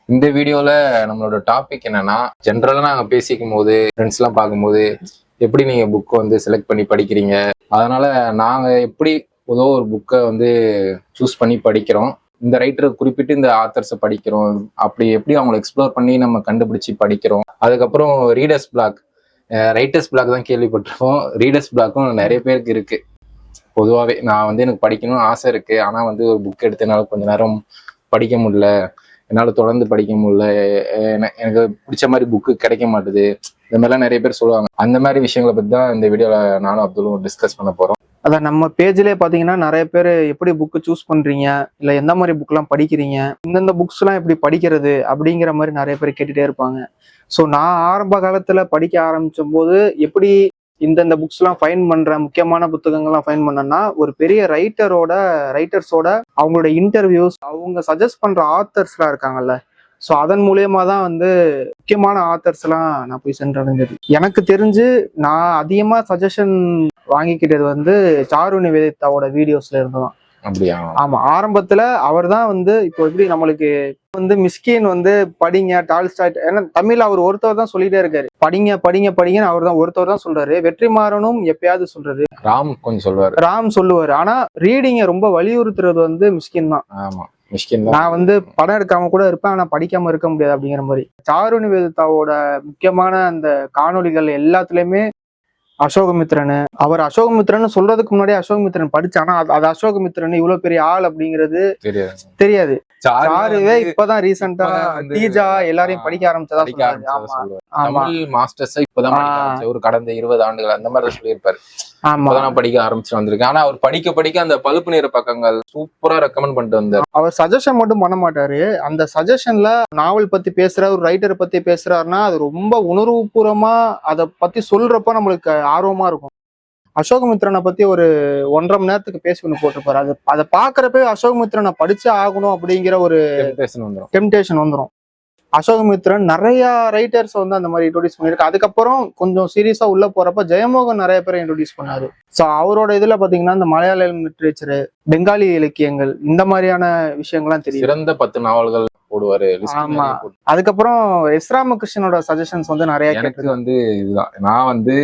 இந்த வீடியோல நம்மளோட டாபிக் என்னன்னா, ஜென்ரலா நாங்க பேசிக்கும் போது ஃப்ரெண்ட்ஸ் எல்லாம் பார்க்கும்போது எப்படி நீங்க புக் வந்து செலக்ட் பண்ணி படிக்கிறீங்க, அதனால நாங்க எப்படி ஏதோ ஒரு புக்கை வந்து சூஸ் பண்ணி படிக்கிறோம், இந்த ரைட்டரை குறிப்பிட்டு இந்த ஆத்தர்ஸை படிக்கிறோம், அப்படி எப்படி அவங்களை எக்ஸ்ப்ளோர் பண்ணி நம்ம கண்டுபிடிச்சு படிக்கிறோம். அதுக்கப்புறம் ரீடர்ஸ் பிளாக், ரைட்டர்ஸ் பிளாக் தான் கேள்விப்பட்டிருக்கோம். ரீடர்ஸ் பிளாக்கும் நிறைய பேருக்கு இருக்கு. பொதுவாகவே நான் வந்து எனக்கு படிக்கணும்னு ஆசை இருக்கு, ஆனா வந்து ஒரு புக் எடுத்தனால கொஞ்ச நேரம் படிக்க முடியல, என்னால் தொடர்ந்து படிக்க முடியல, எனக்கு பிடிச்ச மாதிரி புக்கு கிடைக்க மாட்டுது, இந்த மாதிரிலாம் நிறைய பேர் சொல்லுவாங்க. அந்த மாதிரி விஷயங்களை பற்றி தான் இந்த வீடியோவில் நானும் அப்துல்லும் டிஸ்கஸ் பண்ண போகிறோம். அதான் நம்ம பேஜ்லேயே பார்த்தீங்கன்னா நிறைய பேர் எப்படி புக்கு சூஸ் பண்ணுறீங்க, இல்லை எந்த மாதிரி புக்கெலாம் படிக்கிறீங்க, இந்தந்த புக்ஸ்லாம் எப்படி படிக்கிறது அப்படிங்கிற மாதிரி நிறைய பேர் கேட்டுகிட்டே இருப்பாங்க. ஸோ நான் ஆரம்ப காலத்தில் படிக்க ஆரம்பித்த போது எப்படி இந்தந்த புக்ஸ்லாம் ஃபைன் பண்ணுற முக்கியமான புத்தகங்கள்லாம் ஃபைன் பண்ணேன்னா, ஒரு பெரிய ரைட்டர்ஸோட அவங்களோட இன்டர்வியூஸ், அவங்க சஜஸ்ட் பண்ணுற ஆத்தர்ஸ்லாம் இருக்காங்கல்ல, ஸோ அதன் மூலியமா தான் வந்து முக்கியமான ஆத்தர்ஸ் எல்லாம் நான் போய் சென்றடைஞ்சது. எனக்கு தெரிஞ்சு நான் அதிகமா சஜஷன் வாங்கிக்கிட்டது வந்து சாரு நிவேதிதாவோட வீடியோஸ்ல இருந்துதான். அப்படியா? ஆமா, ஆரம்பத்துல அவர் தான் வந்து இப்போ எப்படி நம்மளுக்கு வந்து மிஸ்கின் வந்து படிங்க டால்ஸ்டாய், ஏன்னா தமிழ்ல அவர் ஒருத்தவர் தான் சொல்லிட்டே இருக்காரு, படிங்க படிங்க படிங்கன்னு அவர் தான் ஒருத்தவர் தான் சொல்றாரு. வெற்றிமாறனும் எப்பயாவது சொல்றாரு, ராம் கொஞ்சம் சொல்லுவாரு, ராம் சொல்லுவாரு. ஆனா ரீடிங்க ரொம்ப வலியுறுத்துறது வந்து மிஸ்கின் தான். ஆமா, நான் வந்து படம் எடுக்காம கூட இருப்பேன், ஆனா படிக்காம இருக்க முடியாது அப்படிங்கிற மாதிரி. சாரு நிவேதிதாவோட முக்கியமான அந்த காணொலிகள் எல்லாத்துலயுமே அசோகமித்ரன், அவர் அசோகமித்ரன் சொல்றதுக்கு முன்னாடி அசோகமித்ரன் படிச்சானா அது அசோகமித்ரன் இவ்வளவு பெரிய ஆள் அப்படிங்கிறது தெரியாது. சாருவே இப்பதான் ரீசெண்டா டீஜா எல்லாரையும் படிக்க ஆரம்பிச்சதா சொல்றாரு. தமிழ் மாஸ்டர்ஸ் இப்பதான் ஒரு கடந்த 20 ஆண்டுகள் அந்த மாதிரி சொல்லியிருப்பாரு. நான் படிக்க ஆரம்பிச்சு வந்திருக்கேன். ஆனா அவர் படிக்க படிக்க அந்த பழுப்பு நிற பக்கங்கள் சூப்பரா ரெக்கமெண்ட் பண்ணிட்டு வந்தார். அவர் சஜஷன் மட்டும் பண்ண மாட்டாரு, அந்த சஜஷன்ல நாவல் பத்தி பேசுற ஒரு ரைட்டரை பத்தி பேசுறாருன்னா அது ரொம்ப உணர்வுபூர்வமா அதை பத்தி சொல்றப்ப நம்மளுக்கு ஆர்வமா இருக்கும். அசோகமித்ரனை பத்தி ஒரு 1.5 மணி நேரத்துக்கு பேசி ஒன்று போட்டிருப்பாரு. அதை பாக்குறப்ப அசோகமித்ரனை படிச்சே ஆகணும் அப்படிங்கிற ஒரு டெம்டேஷன் வந்துடும். அசோகமித்ரன் நிறைய ரைட்டர்ஸ் வந்து அந்த மாதிரி இன்ட்ரோடியூஸ் பண்ணிருக்கு. அதுக்கப்புறம் கொஞ்சம் சீரியஸா உள்ள போறப்ப ஜெயமோகன் நிறைய பேரை இன்ட்ரோடியூஸ் பண்ணாரு. ஸோ அவரோட இதுல பாத்தீங்கன்னா இந்த மலையாளம் லிட்ரேச்சர், பெங்காலி இலக்கியங்கள், இந்த மாதிரியான விஷயங்கள்லாம் தெரியும். சிறந்த 10 நாவல்கள் போடுவாரு. ஆமா, அதுக்கப்புறம் எஸ் ராமகிருஷ்ணனோட சஜஷன்ஸ் வந்து நிறைய. எனக்கு வந்து இதுதான், நான் வந்து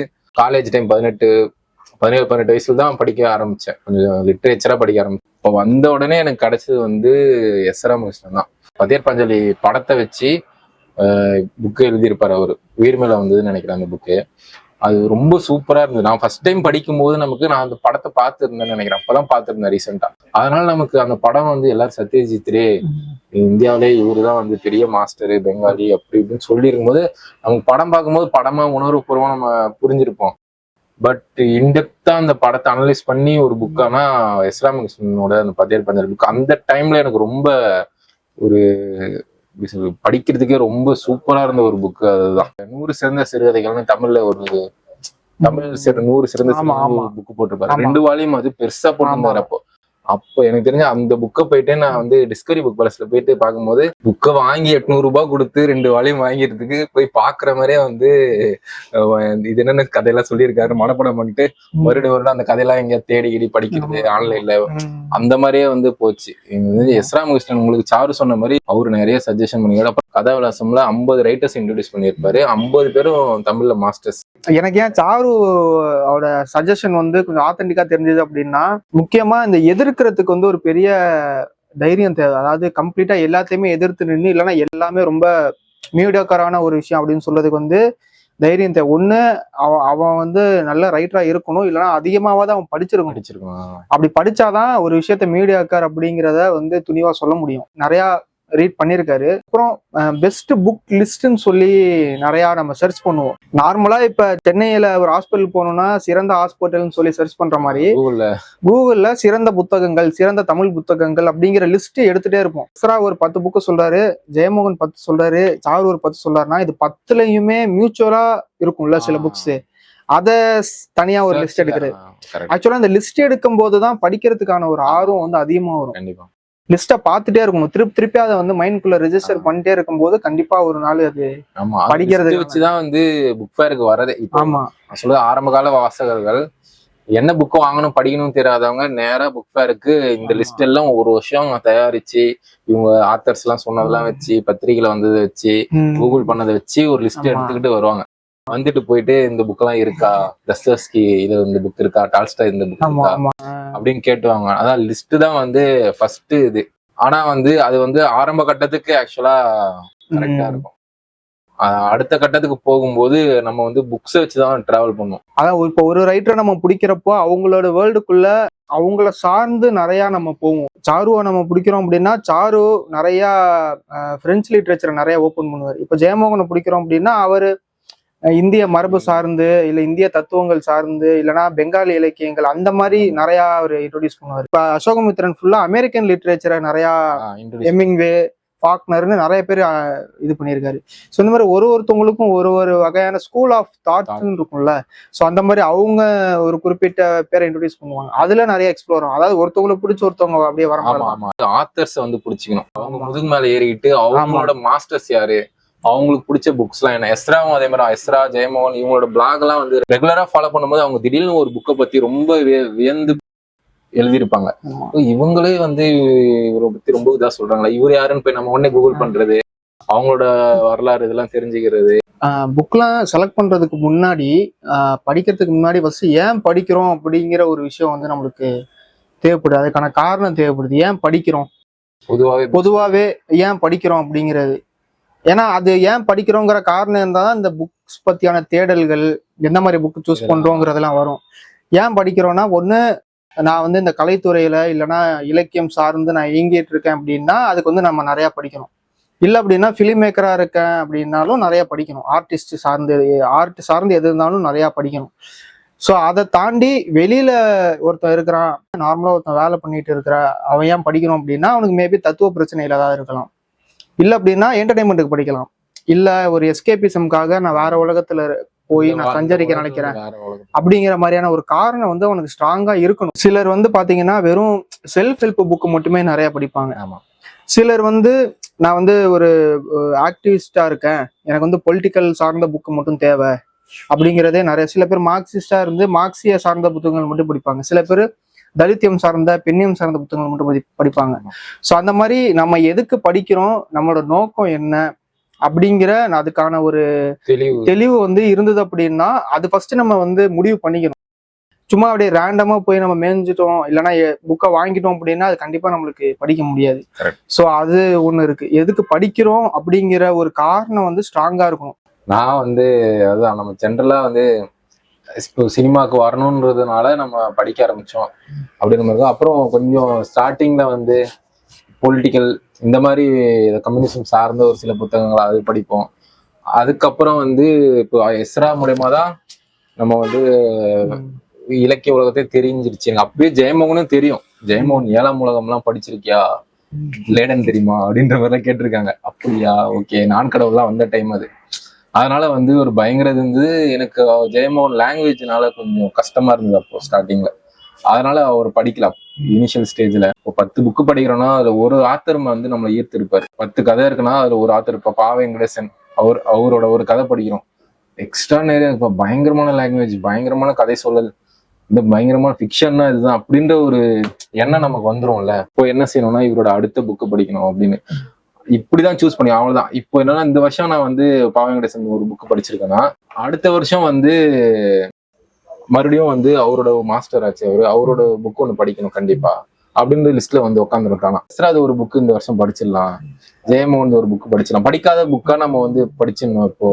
காலேஜ் டைம் 17-18 வயசுல தான் படிக்க ஆரம்பிச்சேன், கொஞ்சம் லிட்ரேச்சரா படிக்க ஆரம்பிச்சேன். இப்போ வந்த உடனே எனக்கு கிடைச்சது வந்து எஸ் ராமகிருஷ்ணன் தான். பதேர் பாஞ்சாலி படத்தை வச்சு புக்கு எழுதியிருப்பாரு அவரு, உயிர்மேல வந்ததுன்னு நினைக்கிறேன் அந்த புக்கு. அது ரொம்ப சூப்பரா இருந்தது. நான் ஃபர்ஸ்ட் டைம் படிக்கும் போது நான் அந்த படத்தை பார்த்துருந்தேன்னு நினைக்கிறேன், அப்பதான் பார்த்துருந்தேன் ரீசெண்டா. அதனால நமக்கு அந்த படம் வந்து எல்லாரும் சத்யஜித்ரே இந்தியாவிலே இவரு தான் வந்து பெரிய மாஸ்டரு பெங்காலி அப்படி இப்படின்னு சொல்லியிருக்கும் போது நமக்கு படம் பார்க்கும்போது படமா உணர்வுபூர்வமா நம்ம புரிஞ்சிருப்போம். பட் இன்டெப்தா அந்த படத்தை அனலைஸ் பண்ணி ஒரு புக்கானா எஸ் ராமகிருஷ்ணனோட அந்த பதேர் பாஞ்சாலி புக் அந்த டைம்ல எனக்கு ரொம்ப ஒரு படிக்கிறதுக்கே ரொம்ப சூப்பரா இருந்த ஒரு புக். அதுதான் 100 சிறந்த சிறுகதைகள்னு தமிழ்ல ஒரு 100 சிறந்த புக் போட்டிருப்பாரு. 2 வால்யூம் அது பெருசா போட்டிருந்தாரு. அப்போ எனக்கு தெரிஞ்ச அந்த புக்கை போயிட்டு நான் வந்து டிஸ்கவரி புக் பேலஸ்ல போயிட்டு பார்க்கும்போது புக்கை வாங்கி 800 ரூபாய் கொடுத்து 2 வால்யூம் வாங்கிறதுக்கு போய் பாக்குற மாதிரியே வந்து இது என்னென்ன கதையெல்லாம் சொல்லியிருக்காரு மனப்படம் பண்ணிட்டு வருடம் அந்த கதையெல்லாம் எங்கேயா தேடி படிக்கிறது ஆன்லைன்ல, அந்த மாதிரியே வந்து போச்சு. எஸ் ராமகிருஷ்ணன் உங்களுக்கு சாரு சொன்ன மாதிரி அவரு நிறைய சஜஷன் பண்ணிருக்காரு. அப்புறம் கதா விலாசம்ல 50 ரைட்டர்ஸ் இன்ட்ரோடியூஸ் பண்ணியிருப்பாரு, 50 பேரும் தமிழ்ல மாஸ்டர்ஸ். எனக்கு ஏன் சாரு அவரோட சஜஷன் வந்து கொஞ்சம் ஆத்தென்டிக்கா தெரிஞ்சது அப்படின்னா, முக்கியமா இந்த எதிர்க்கிறதுக்கு வந்து ஒரு பெரிய தைரியம் தேவை. அதாவது கம்ப்ளீட்டா எல்லாத்தையுமே எதிர்த்து நின்று, இல்லைன்னா எல்லாமே ரொம்ப மீடியாக்காரான ஒரு விஷயம் அப்படின்னு சொல்றதுக்கு வந்து தைரியம் தேவை. ஒண்ணு அவன் வந்து நல்ல ரைட்டரா இருக்கணும், இல்லைன்னா அதிகமாவது அவன் படிச்சிருக்கணும். அப்படி படிச்சாதான் ஒரு விஷயத்த மீடியாக்கார் அப்படிங்கிறத வந்து துணிவா சொல்ல முடியும். நிறைய ரீட் பண்ணியிருக்காரு. அப்புறம் பெஸ்ட் புக் லிஸ்ட்னு சொல்லி நிறைய நம்ம சர்ச் பண்ணுவோம். நார்மலா இப்ப சென்னையில ஒரு ஹாஸ்பிட்டல் போகணும்னா சிறந்த ஹாஸ்பிட்டல்னு சொல்லி சர்ச் பண்ற மாதிரி கூகுள்ல சிறந்த புத்தகங்கள், சிறந்த தமிழ் புத்தகங்கள் அப்படிங்கிற லிஸ்ட் எடுத்துட்டே இருப்போம். ஒரு 10 புக்கு சொல்றாரு, ஜெயமோகன் 10 சொல்றாரு, சாரு ஒரு 10 சொல்றாருன்னா இது 10லயுமே மியூச்சுவலா இருக்கும்ல சில புக்ஸ். அதை தனியா ஒரு லிஸ்ட் எடுக்கிறது. ஆக்சுவலா இந்த லிஸ்ட் எடுக்கும் போதுதான் படிக்கிறதுக்கான ஒரு ஆர்வம் வந்து அதிகமா வரும். கண்டிப்பா லிஸ்ட்டை பார்த்துட்டே இருக்கணும், திருப்பி அதை வந்து மைண்ட்குள்ள ரெஜிஸ்டர் பண்ணிட்டே இருக்கும் போது கண்டிப்பா ஒரு நாள் அது படிக்கிறது வச்சுதான் வந்து புக் ஃபேருக்கு வரதே. ஆமா, சொல்ல ஆரம்ப கால வாசகர்கள் என்ன புக்கு வாங்கணும் படிக்கணும் தெரியாதவங்க நேரா புக் ஃபேருக்கு இந்த லிஸ்ட் எல்லாம் ஒரு வருஷம் தயாரிச்சு இவங்க ஆத்தர்ஸ் எல்லாம் சொன்னதெல்லாம் வச்சு பத்திரிகையில வந்ததை வச்சு கூகுள் பண்ணதை வச்சு ஒரு லிஸ்ட் எடுத்துக்கிட்டு வருவாங்க. வந்துட்டு போயிட்டு இந்த புக் எல்லாம் இருக்கா, தஸ்தோஸ்கி இது இந்த புக் இருக்கா, டால்ஸ்டாய் இந்த புக் இருக்கா அப்படின்னு கேட்டுவாங்க. அதான் லிஸ்ட் தான் வந்து ஃபர்ஸ்ட் இது. ஆனா வந்து அது வந்து ஆரம்ப கட்டத்துக்கு ஆக்சுவலா கரெக்டா இருக்கும். அடுத்த கட்டத்துக்கு போகும்போது நம்ம வந்து புக்ஸை வச்சுதான் டிராவல் பண்ணுவோம். அதான் இப்போ ஒரு ரைட்டரை நம்ம பிடிக்கிறப்போ அவங்களோட வேர்ல்டுக்குள்ள அவங்கள சார்ந்து நிறைய நம்ம போவோம். சாருவை நம்ம பிடிக்கிறோம் அப்படின்னா சாரு நிறைய பிரெஞ்சு லிட்ரேச்சரை நிறைய ஓப்பன் பண்ணுவார். இப்போ ஜெயமோகனை பிடிக்கிறோம் அப்படின்னா அவரு இந்திய மரபு சார்ந்து இல்ல இந்திய தத்துவங்கள் சார்ந்து இல்லைன்னா பெங்காலி இலக்கியங்கள் அந்த மாதிரி நிறைய அவர் இன்ட்ரோடியூஸ் பண்ணுவார். இப்ப அசோகமித்ரன் ஃபுல்லா அமெரிக்கன் லிட்ரேச்சரை நிறைய ஹெமிங்வே ஃபாக்னர்னு நிறைய பேர் இது பண்ணியிருக்காரு. ஸோ இந்த மாதிரி ஒருத்தவங்களுக்கும் ஒரு வகையான ஸ்கூல் ஆஃப் தாட்ஸ்ன்னு இருக்கும்ல. ஸோ அந்த மாதிரி அவங்க ஒரு குறிப்பிட்ட பேரை இன்ட்ரோடியூஸ் பண்ணுவாங்க. அதுல நிறைய எக்ஸ்ப்ளோர் ஆகும். அதாவது ஒருத்தவங்களுக்கு பிடிச்ச ஒருத்தவங்க அப்படியே வர ஆத்தர்ஸ் வந்து பிடிச்சிக்கணும். அவங்க முதுகு மேல ஏறிக்கிட்டு அவங்களோட மாஸ்டர்ஸ் யாரு, அவங்களுக்கு பிடிச்ச புக்ஸ் எல்லாம் என்ன. எஸ்ராவும் அதே மாதிரி எஸ்ரா ஜெயமோகன் இவங்களோட பிளாக் எல்லாம் வந்து ரெகுலரா ஃபாலோ பண்ணும்போது அவங்க திடீர்னு ஒரு புக்கை பத்தி ரொம்ப வியந்து எழுதியிருப்பாங்க. இவங்களே வந்து இவரை பத்தி ரொம்ப இதா சொல்றாங்களா, இவர் யாருன்னு போய் நம்ம உடனே கூகுள் பண்றது, அவங்களோட வரலாறு இதெல்லாம் தெரிஞ்சுக்கிறது. புக்லாம் செலக்ட் பண்றதுக்கு முன்னாடி படிக்கிறதுக்கு முன்னாடி ஃபர்ஸ்ட் ஏன் படிக்கிறோம் அப்படிங்கிற ஒரு விஷயம் வந்து நம்மளுக்கு தேவைப்படுது. அதுக்கான காரணம் தேவைப்படுது. ஏன் படிக்கிறோம், பொதுவாவே ஏன் படிக்கிறோம் அப்படிங்கிறது. ஏன்னா அது ஏன் படிக்கிறோங்கிற காரணம் இருந்தால் தான் இந்த புக்ஸ் பத்தியான தேடல்கள், எந்த மாதிரி புக் சூஸ் பண்றோங்கிறதெல்லாம் வரும். ஏன் படிக்கிறோம்னா, ஒண்ணு நான் வந்து இந்த கலைத்துறையில இல்லைன்னா இலக்கியம் சார்ந்து நான் இயங்கிட்டு இருக்கேன் அப்படின்னா அதுக்கு வந்து நம்ம நிறைய படிக்கணும். இல்லை அப்படின்னா ஃபிலிம் மேக்கரா இருக்கேன் அப்படின்னாலும் நிறைய படிக்கணும். ஆர்ட் சார்ந்து எது இருந்தாலும் நிறைய படிக்கணும். ஸோ அதை தாண்டி வெளியில ஒருத்தன் இருக்கிறான், நார்மலா ஒருத்தன் வேலை பண்ணிட்டு இருக்கிற அவன் ஏன் படிக்கணும் அப்படின்னா அவனுக்கு மேபி தத்துவ பிரச்சனைகள் ஏதாவது இருக்கலாம். இல்லை அப்படின்னா என்டர்டைன்மெண்ட்டுக்கு படிக்கலாம். இல்லை ஒரு எஸ்கேபிசம்காக நான் வேற உலகத்துல போய் நான் சஞ்சரிக்க நினைக்கிறேன் அப்படிங்கிற மாதிரியான ஒரு காரணம் வந்து அவனுக்கு ஸ்ட்ராங்கா இருக்கணும். சிலர் வந்து பாத்தீங்கன்னா வெறும் செல்ஃப் ஹெல்ப் புக்கு மட்டுமே நிறைய படிப்பாங்க. சிலர் வந்து நான் வந்து ஒரு ஆக்டிவிஸ்டா இருக்கேன், எனக்கு வந்து பொலிட்டிக்கல் சார்ந்த புக்கு மட்டும் தேவை அப்படிங்கிறதே நிறைய. சில பேர் மார்க்சிஸ்டா இருந்து மார்க்சிய சார்ந்த புத்தகங்கள் மட்டும் படிப்பாங்க. சில பேர் தலித்தியம் சார்ந்த பெண்ணியம் சார்ந்த புத்தகங்கள் மட்டும் படிப்பாங்க. ஸோ அந்த மாதிரி நம்ம எதுக்கு படிக்கிறோம், நம்மளோட நோக்கம் என்ன அப்படிங்கிற அதுக்கான ஒரு தெளிவு வந்து இருந்தது அப்படின்னா அது ஃபர்ஸ்ட் நம்ம வந்து முடிவு பண்ணிக்கணும். சும்மா அப்படியே ரேண்டமா போய் நம்ம மேய்ஞ்சிட்டோம் இல்லைன்னா புக்கை வாங்கிட்டோம் அப்படின்னா அது கண்டிப்பா நம்மளுக்கு படிக்க முடியாது. ஸோ அது ஒண்ணு இருக்கு. எதுக்கு படிக்கிறோம் அப்படிங்கிற ஒரு காரணம் வந்து ஸ்ட்ராங்கா இருக்கணும். நான் வந்து அதுதான் நம்ம ஜென்ரலா வந்து இப்போ சினிமாவுக்கு வரணுன்றதுனால நம்ம படிக்க ஆரம்பிச்சோம் அப்படின்ற மாதிரி. அப்புறம் கொஞ்சம் ஸ்டார்டிங்ல வந்து பொலிட்டிக்கல் இந்த மாதிரி கம்யூனிசம் சார்ந்த ஒரு சில புத்தகங்கள் அது படிப்போம். அதுக்கப்புறம் வந்து இப்போ எஸ்ரா மூலயமா தான் நம்ம வந்து இலக்கிய உலகத்தை தெரிஞ்சிருச்சு. எனக்கு அப்பயே ஜெயமோகனும் தெரியும். ஜெயமோகன் 7ஆம் உலகம்லாம் படிச்சிருக்கியா, லேடன் தெரியுமா அப்படின்ற மாதிரிலாம் கேட்டிருக்காங்க. அப்படியா, ஓகே. நான் கடவுள்லாம் வந்த டைம் அது. அதனால வந்து ஒரு பயங்கரம் இருந்தது. எனக்கு ஜெயமோகன் லாங்குவேஜ்னால கொஞ்சம் கஷ்டமா இருந்தது அப்போ ஸ்டார்டிங்ல. அதனால அவர் படிக்கலாம் இனிஷியல் ஸ்டேஜ்ல. இப்போ 10 புக்கு படிக்கிறோம்னா அதுல ஒரு ஆத்தர் வந்து நம்மளை ஈர்த்திருப்பாரு. 10 கதை இருக்குன்னா அதுல ஒரு ஆத்தர். இப்ப பா வெங்கடேசன் அவரோட ஒரு கதை படிக்கிறோம். எக்ஸ்ட்ரா நிறைய இப்ப பயங்கரமான லாங்குவேஜ், பயங்கரமான கதை சொல்லல், இந்த பயங்கரமான ஃபிக்ஷன்னா இதுதான் அப்படின்ற ஒரு எண்ணம் நமக்கு வந்துரும்ல. இப்போ என்ன செய்யணும்னா இவரோட அடுத்த புக்கு படிக்கணும் அப்படின்னு இப்படிதான் சூஸ் பண்ணி அவ்வளவுதான். இப்போ என்னன்னா இந்த வருஷம் நான் வந்து பா வெங்கடேசன் ஒரு புக்கு படிச்சிருக்கேன்னா அடுத்த வருஷம் வந்து மறுபடியும் வந்து அவரோட மாஸ்டர் ஆச்சு அவரோட புக் ஒன்று படிக்கணும் கண்டிப்பா அப்படின்ற லிஸ்ட்ல வந்து உட்காந்துருக்காங்க. அது ஒரு புக்கு இந்த வருஷம் படிச்சிடலாம், ஜெயமோகன் ஒரு புக்கு படிச்சிடலாம், படிக்காத புக்கா நம்ம வந்து படிச்சிடணும் இப்போ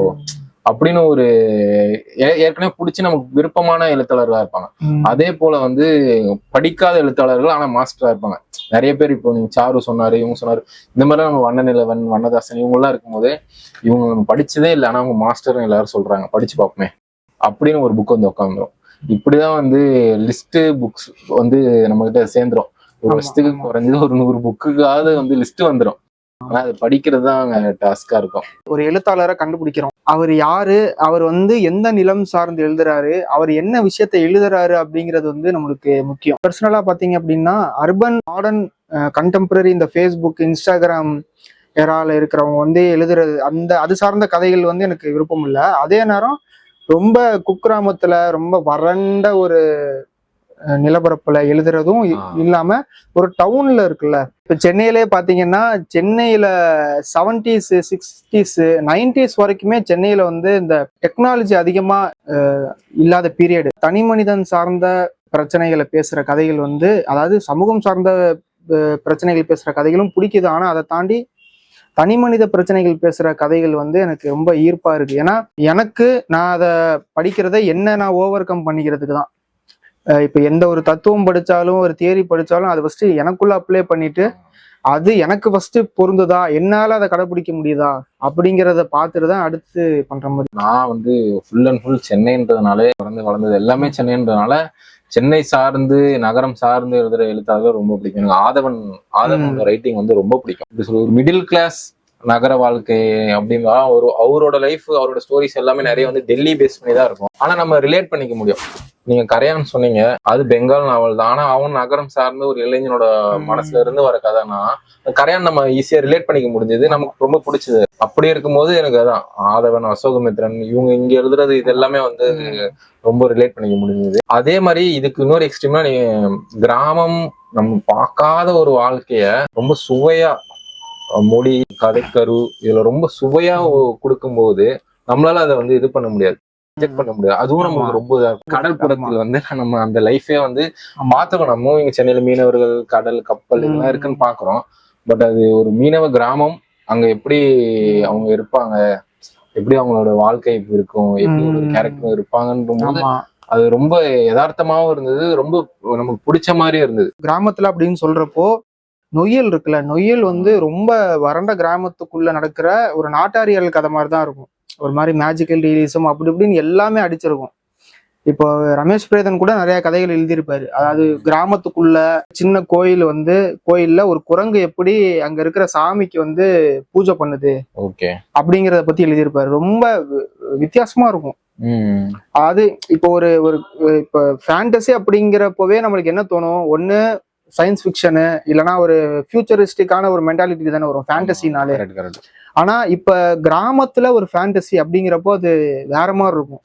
அப்படின்னு ஒரு ஏற்கனவே பிடிச்சி நமக்கு விருப்பமான எழுத்தாளர்களா இருப்பாங்க. அதே போல வந்து படிக்காத எழுத்தாளர்கள் ஆனா மாஸ்டரா இருப்பாங்க நிறைய பேர். இப்போ நீங்க சாரு சொன்னாரு, இவங்க சொன்னாரு, இந்த மாதிரி நம்ம வண்ணநிலவன், வண்ணதாசன் இவங்க எல்லாம் இருக்கும்போது இவங்க நம்ம படிச்சதே இல்லை ஆனா அவங்க மாஸ்டர்னு எல்லாரும் சொல்றாங்க, படிச்சு பார்ப்போமே அப்படின்னு ஒரு புக் வந்து உட்காந்துரும். இப்படிதான் வந்து லிஸ்ட் புக்ஸ் வந்து நம்ம கிட்ட சேர்ந்துரும். ஒரு வருஷத்துக்கு குறைஞ்சது ஒரு 100 புக்குக்காவது வந்து லிஸ்ட் வந்துடும். ஆனா அது படிக்கிறது தான் டாஸ்கா இருக்கும். ஒரு எழுத்தாளரை கண்டுபிடிக்கிறோம், அவர் யாரு, அவர் வந்து எந்த நிலம் சார்ந்து எழுதுறாரு, அவர் என்ன விஷயத்த எழுதுறாரு அப்படிங்கிறது வந்து நம்மளுக்கு முக்கியம். பர்சனலா பாத்தீங்க அப்படின்னா அர்பன் மாடர்ன் கண்டெம்பரரி இந்த ஃபேஸ்புக் இன்ஸ்டாகிராம் ஏரால இருக்கிறவங்க வந்து எழுதுறது அது சார்ந்த கதைகள் வந்து எனக்கு விருப்பம் இல்லை. அதே நேரம் ரொம்ப குக்கிராமத்துல ரொம்ப வறண்ட ஒரு நிலப்பரப்புல எழுதுறதும் இல்லாம ஒரு டவுன்ல இருக்குல்ல. இப்ப சென்னையிலே பாத்தீங்கன்னா சென்னையில 70s 60s 90s வரைக்குமே சென்னையில வந்து இந்த டெக்னாலஜி அதிகமா இல்லாத பீரியட். தனி மனிதன் சார்ந்த பிரச்சனைகளை பேசுற கதைகள் வந்து, அதாவது சமூகம் சார்ந்த பிரச்சனைகள் பேசுற கதைகளும் பிடிக்குது. ஆனா அதை தாண்டி தனி மனித பிரச்சனைகள் பேசுற கதைகள் வந்து எனக்கு ரொம்ப ஈர்ப்பா இருக்கு. ஏன்னா எனக்கு நான் அதை படிக்கிறத நான் ஓவர் கம் பண்ணிக்கிறதுக்கு தான். இப்ப எந்த ஒரு தத்துவம் படிச்சாலும் ஒரு தியரி படிச்சாலும் அதை ஃபர்ஸ்ட் எனக்குள்ள அப்ளை பண்ணிட்டு அது எனக்கு ஃபர்ஸ்ட் பொருந்துதா, என்னால அதை கடைபிடிக்க முடியுதா அப்படிங்கிறத பார்த்துட்டு தான் அடுத்து பண்ற மாதிரி. நான் வந்து ஃபுல் அண்ட் ஃபுல் சென்னைன்றதுனாலே வளர்ந்தது எல்லாமே சென்னைன்றதுனால சென்னை சார்ந்து நகரம் சார்ந்து எழுதுற எழுத்தாளர்கள் ரொம்ப பிடிக்கும் எனக்கு. ஆதவன் ரைட்டிங் வந்து ரொம்ப பிடிக்கும். ஒரு மிடில் கிளாஸ் நகர வாழ்க்கை அப்படின்னா அவரோட லைஃப் அவரோட ஸ்டோரிஸ் எல்லாமே நிறைய வந்து டெல்லி பேஸ் பண்ணி தான் இருக்கும். ஆனா நம்ம ரிலேட் பண்ணிக்க முடியும். நீங்க கரையான் சொன்னீங்க, அது பெங்கால் நாவல் தான். ஆனா அவன் நகரம் சார்ந்த ஒரு இளைஞனோட மனசுல இருந்து வர கதைனா கரையான் நம்ம ஈஸியா ரிலேட் பண்ணிக்க முடிஞ்சது, நமக்கு ரொம்ப பிடிச்சது. அப்படி இருக்கும்போது எனக்கு அதான் ஆதவன், அசோகமித்ரன் இவங்க இங்க எழுதுறது இது எல்லாமே வந்து ரொம்ப ரிலேட் பண்ணிக்க முடிஞ்சது. அதே மாதிரி இதுக்கு இன்னொரு எக்ஸ்ட்ரீமா நீ கிராமம் நம்ம பார்க்காத ஒரு வாழ்க்கைய ரொம்ப சுவையா மொழி கதைக்கரு இதுல ரொம்ப சுவையா கொடுக்கும்போது நம்மளால அதை வந்து இது பண்ண முடியாது, ரிஜெக்ட் பண்ண முடியாது. அதுவும் நமக்கு ரொம்ப கடற்புறத்தில் வந்து நம்ம அந்த லைஃபே வந்து பார்த்துக்கணும். நம்ம இங்க சென்னையில மீனவர்கள் கடல் கப்பல் இதெல்லாம் இருக்குன்னு பாக்குறோம். பட் அது ஒரு மீனவ கிராமம், அங்க எப்படி அவங்க இருப்பாங்க, எப்படி அவங்களோட வாழ்க்கை இப்படி இருக்கும், எப்படி ஒரு கேரக்டரும் இருப்பாங்கன்ற போது அது ரொம்ப யதார்த்தமாவும் இருந்தது, ரொம்ப நமக்கு பிடிச்ச மாதிரியும் இருந்தது. கிராமத்துல அப்படின்னு சொல்றப்போ நொய்யல் இருக்குல்ல, நொய்யல் வந்து ரொம்ப வறண்ட கிராமத்துக்குள்ள நடக்கிற ஒரு நாட்டாரியல் கதை மாதிரி தான் இருக்கும். ஒரு மாதிரி மேஜிக்கல் ரியலிசம் அப்படி இப்படின்னு எல்லாமே அடிச்சிருக்கும். இப்போ ரமேஷ் பிரேதன் கூட நிறைய கதைகள் எழுதியிருப்பாரு. அதாவது கிராமத்துக்குள்ள சின்ன கோயில் வந்து கோயில்ல ஒரு குரங்கு எப்படி அங்க இருக்கிற சாமிக்கு வந்து பூஜை பண்ணுது அப்படிங்கிறத பத்தி எழுதியிருப்பாரு. ரொம்ப வித்தியாசமா இருக்கும். அதாவது இப்போ ஒரு இப்போ ஃபேண்டசி அப்படிங்கிறப்பவே நம்மளுக்கு என்ன தோணும், ஒண்ணு சயின்ஸ் ஃபிக்ஷனு இல்லைன்னா ஒரு ஃபியூச்சரிஸ்டிக்கான ஒரு மென்டாலிட்டி தானே வரும் ஃபேண்டசினாலே. ஆனா இப்ப கிராமத்துல ஒரு ஃபேண்டசி அப்படிங்கிறப்போ அது வேற மாதிரி இருக்கும்.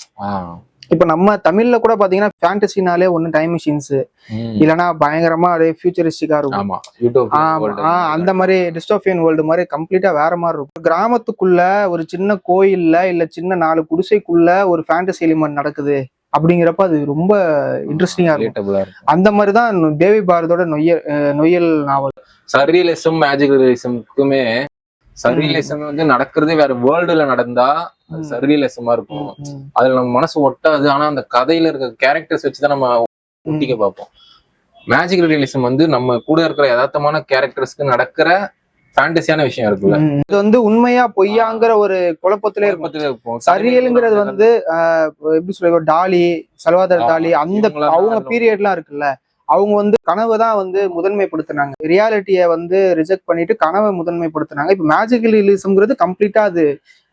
இப்ப நம்ம தமிழ்ல கூட பாத்தீங்கன்னா ஃபேண்டசினாலே ஒண்ணு டைம் மிஷின்ஸ் இல்லைன்னா பயங்கரமா அப்படியே ஃபியூச்சரிஸ்டிக்கா இருக்கும். அந்த மாதிரி டிஸ்டோபியன் வேர்ல்டு மாதிரி கம்ப்ளீட்டா வேற மாதிரி இருக்கும். கிராமத்துக்குள்ள ஒரு சின்ன கோயில்ல இல்ல சின்ன 4 குடிசைக்குள்ள ஒரு ஃபேண்டசி எலிமெண்ட் நடக்குது அப்படிங்கிறப்ப அது ரொம்ப இன்ட்ரெஸ்டிங்கா இருக்கும். அந்த மாதிரிதான் தேவி பாரதியோட நொய்யல் நாவல். சர்ரியலிசம் மேஜிக்கலிசமுக்குமே சர்ரியலிசம் வந்து நடக்கிறதே வேற வேர்ல்டுல நடந்தா சர்ரியலிசமா இருக்கும். அதுல நம்ம மனசு ஒட்டாது. ஆனா அந்த கதையில இருக்க கேரக்டர்ஸ் வச்சுதான் நம்ம ஒட்டிக்க பார்ப்போம். மேஜிக்கல் ரியலிசம் வந்து நம்ம கூட இருக்கிற யதார்த்தமான கேரக்டர்ஸ்க்கு நடக்கிற ஃபேண்டசியான விஷயம் இருக்குல்ல, இது வந்து உண்மையா பொய்யாங்கிற ஒரு குழப்பத்திலே இருக்கும். சரியலுங்கிறது வந்து எப்படி சொல்ல, டாலி சல்வாதர் டாலி அந்த அவங்க பீரியட்லாம் இருக்குல்ல, அவங்க வந்து கனவை தான் வந்து முதன்மைப்படுத்தினாங்க, ரியாலிட்டியை வந்து ரிஜெக்ட் பண்ணிட்டு கனவை முதன்மைப்படுத்தினாங்க. இப்ப மேஜிக்கல் ரியலிசம்ங்கிறது கம்ப்ளீட்டா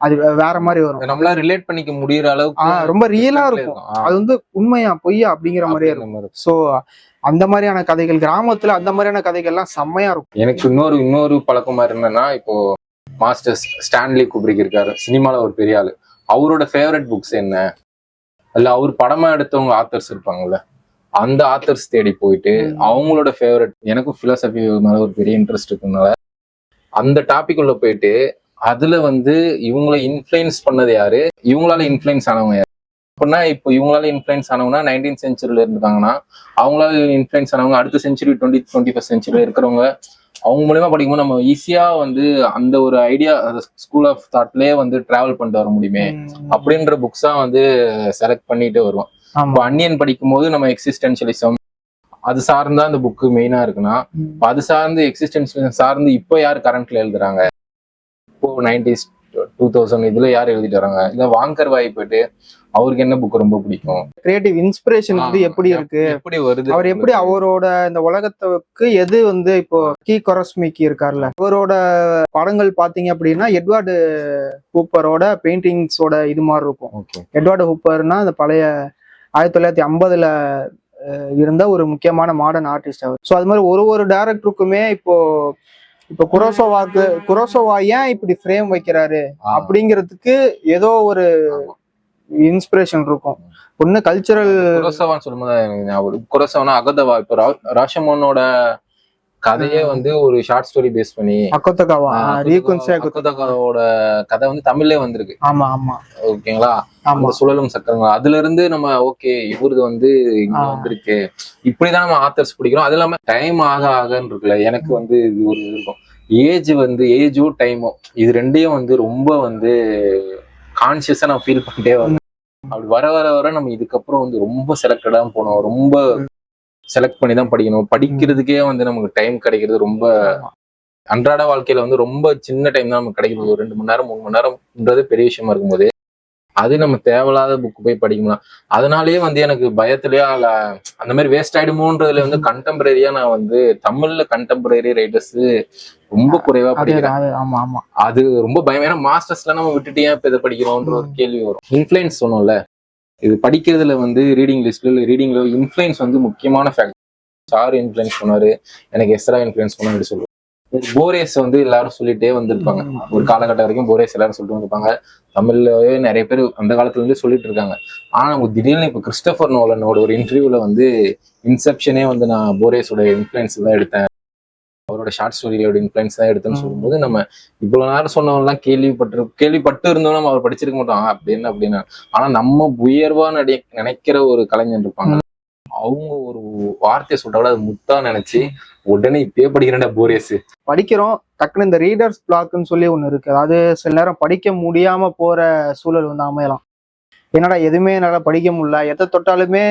அது வேற மாதிரி வரும். நம்மளா ரிலேட் பண்ணிக்க முடியற அளவுக்கு ரொம்ப ரியலா இருக்கும். அது வந்து உண்மையா பொய்யா அப்படிங்கிற மாதிரியே இருக்கும். சோ அந்த மாதிரியான கதைகள் கிராமத்துல அந்த மாதிரியான கதைகள்லாம் செம்மையா இருக்கும். எனக்கு இன்னொரு பழக்கமா என்னன்னா, இப்போ மாஸ்டர் ஸ்டான்லி குப்ரிக் இருக்காரு, சினிமால ஒரு பெரிய ஆளு. அவரோட ஃபேவரட் புக்ஸ் என்ன, இல்ல அவர் படமா எடுத்தவங்க ஆத்தர்ஸ் இருப்பாங்கல்ல, அந்த ஆத்தர்ஸ் தேடி போயிட்டு அவங்களோட ஃபேவரட், எனக்கும் பிலாசபி மேல ஒரு பெரிய இன்ட்ரெஸ்ட் இருக்குனால அந்த டாபிக் உள்ள போயிட்டு அதுல வந்து இவங்களை இன்ஃப்ளூயன்ஸ் பண்ணது யாரு, இவங்களால இன்ஃப்ளூயன்ஸ் ஆனவங்க யாரு. அப்படின்னா இப்போ இவங்களால இன்ஃப்ளூயன்ஸ் ஆனவங்கன்னா 19th செஞ்சுரியில இருந்திருக்காங்கன்னா அவங்களால இன்ஃப்ளூயன்ஸ் ஆனவங்க அடுத்த செஞ்சுரி 21st செஞ்சுரியில இருக்கிறவங்க, அவங்க மூலியமா படிக்கும்போது நம்ம ஈஸியா வந்து அந்த ஒரு ஐடியா ஸ்கூல் ஆஃப் தாட்லயே வந்து டிராவல் பண்ணிட்டு வர முடியுமே அப்படின்ற புக்ஸா வந்து செலக்ட் பண்ணிட்டு வருவோம். இப்போ அன்னியன் படிக்கும் போது நம்ம எக்ஸிஸ்டென்ஷியலிசம் அது சார்ந்தா அந்த புக்கு மெயினா இருக்குன்னா, அது சார்ந்து எக்ஸிஸ்டென்ஷியலிசம் சார்ந்து இப்போ யார் கரண்ட்ல எழுதுறாங்க, இப்போ 90s 2000 இதுல யார் எழுதிட்டு வராங்க, இல்ல வாங்கர் வாய் போயிட்டு அவருக்கு என்ன புக் ரொம்ப பிடிக்கும், கிரியேட்டிவ் இன்ஸ்பிரேஷன் வந்து எப்படி இருக்கு, எப்படி வருது, அவர் எப்படி அவரோட இந்த உலகத்துக்கு எது வந்து இப்போ கீ கொரஸ்மிக்கி இருக்கார்ல, அவரோட படங்கள் பாத்தீங்க அப்படின்னா எட்வர்டு ஹூப்பரோட பெயிண்டிங்ஸோட இது மாதிரி இருக்கும். எட்வர்டு ஹூப்பர்னா அந்த பழைய 1950ல இருந்த ஒரு முக்கியமான மாடர்ன் ஆர்டிஸ்ட் அவர். ஸோ அது மாதிரி ஒரு டைரக்டருக்குமே இப்போ குரோசோவா ஏன் இப்படி ஃப்ரேம் வைக்கிறாரு அப்படிங்கிறதுக்கு ஏதோ ஒரு இன்ஸ்பிரேஷன் இருக்கும். ஒண்ணு கல்ச்சரல். குரோசவான்னு சொல்லும்போது எனக்கு ஞாபகம். குரோசவானா அகதவா, இப்போ ராஷமோனோட கதையே வந்து ஒரு ஷார்ட் ஸ்டோரி பேஸ் பண்ணி அகோத்தகாவா அகோத்தகாவோட கதை வந்து தமிழ்லயே வந்திருக்கு. ஆமா ஆமா ஓகேங்களா. அந்த சுழலும் சக்கரங்கள் அதுல இருந்து நம்ம ஓகே இவரது வந்து இங்க வந்திருக்கு, இப்படிதான் நம்ம ஆத்தர்ஸ் பிடிக்கிறோம். அது இல்லாம டைம் ஆக ஆகன்னு இருக்குல்ல, எனக்கு வந்து இது ஒரு இருக்கும் ஏஜோ டைமோ இது ரெண்டையும் வந்து ரொம்ப வந்து கான்சியஸா நான் ஃபீல் பண்ணிட்டே வரேன். அப்படி வர வர வர நம்ம இதுக்கப்புறம் வந்து ரொம்ப செலக்டடா போனோம், ரொம்ப செலக்ட் பண்ணி தான் படிக்கணும். படிக்கிறதுக்கே வந்து நமக்கு டைம் கிடைக்கிறது ரொம்ப அன்றாட வாழ்க்கையில வந்து ரொம்ப சின்ன டைம் தான் நமக்கு கிடைக்கிறது. ஒரு 2 மணி நேரம் 3 மணி நேரம்ன்றது பெரிய விஷயமா இருக்கும்போது அது நம்ம தேவையில்லாத புக் போய் படிக்கலாம். அதனாலயே வந்து எனக்கு பயத்திலேயே அந்த மாதிரி வேஸ்ட் ஆயிடுமோன்றதுல வந்து கண்டெம்பரரியா நான் வந்து தமிழ்ல கண்டெம்பரரி ரைட்டர்ஸ் ரொம்ப குறைவா படிக்கிறேன். அது ரொம்ப பயம். ஏன்னா மாஸ்டர்ஸ்ல நம்ம விட்டுட்டு ஏன் இப்ப இதை படிக்கிறோம்ன்ற ஒரு கேள்வி வரும். இன்ஃபுளுன்ஸ் சொன்னோம்ல, இது படிக்கிறதுல வந்து ரீடிங் லிஸ்ட்ல ரீடிங்ல இன்ஃபுளுன்ஸ் வந்து முக்கியமான ஃபேக்டர். சார் இன்ஃபுளுன்ஸ் பண்ணாரு, எனக்கு எஸ்ரா இன்ஃபுளுன்ஸ் பண்ணாரு சொல்லுவேன். போரேஸ் வந்து எல்லாரும் சொல்லிட்டே வந்திருப்பாங்க. ஒரு காலகட்டம் வரைக்கும் போரேஸ் எல்லாரும் சொல்லிட்டு வந்திருப்பாங்க. தமிழ்லயே நிறைய பேர் அந்த காலத்துல இருந்து சொல்லிட்டு இருக்காங்க. ஆனா நமக்கு திடீர்னு இப்ப கிறிஸ்டோபர் நோலனோட ஒரு இன்டர்வியூல வந்து இன்செப்ஷனே வந்து நான் போரேஸோட இன்ஃபுளுன்ஸ் தான் எடுத்தேன், அவரோட ஷார்ட் ஸ்டோரியோட இன்ஃபுளுன்ஸ் தான் எடுத்தேன்னு சொல்லும்போது நம்ம இவ்வளவு நேரம் சொன்னவங்கலாம் கேள்விப்பட்டு இருந்தோம், நம்ம அவர் படிச்சிருக்க மாட்டோம் அப்படின்னு. ஆனா நம்ம உயர்வா நினைக்கிற ஒரு கலைஞர் இருப்பாங்க, அவங்க ஒரு வார்த்தையை சொல்றா அது முத்தா நினைச்சு உடனே இப்பயே படிக்கிறேன்டா போரேஸ் படிக்கிறோம். டக்குனு இந்த ரீடர்ஸ் பிளாக்னு சொல்லி ஒண்ணு இருக்கு. அதாவது சில நேரம் படிக்க முடியாம போற சூழல் வந்து அமையலாம். என்னடா எதுவுமே என்னால படிக்க முடியல, எதை தொட்டாலுமே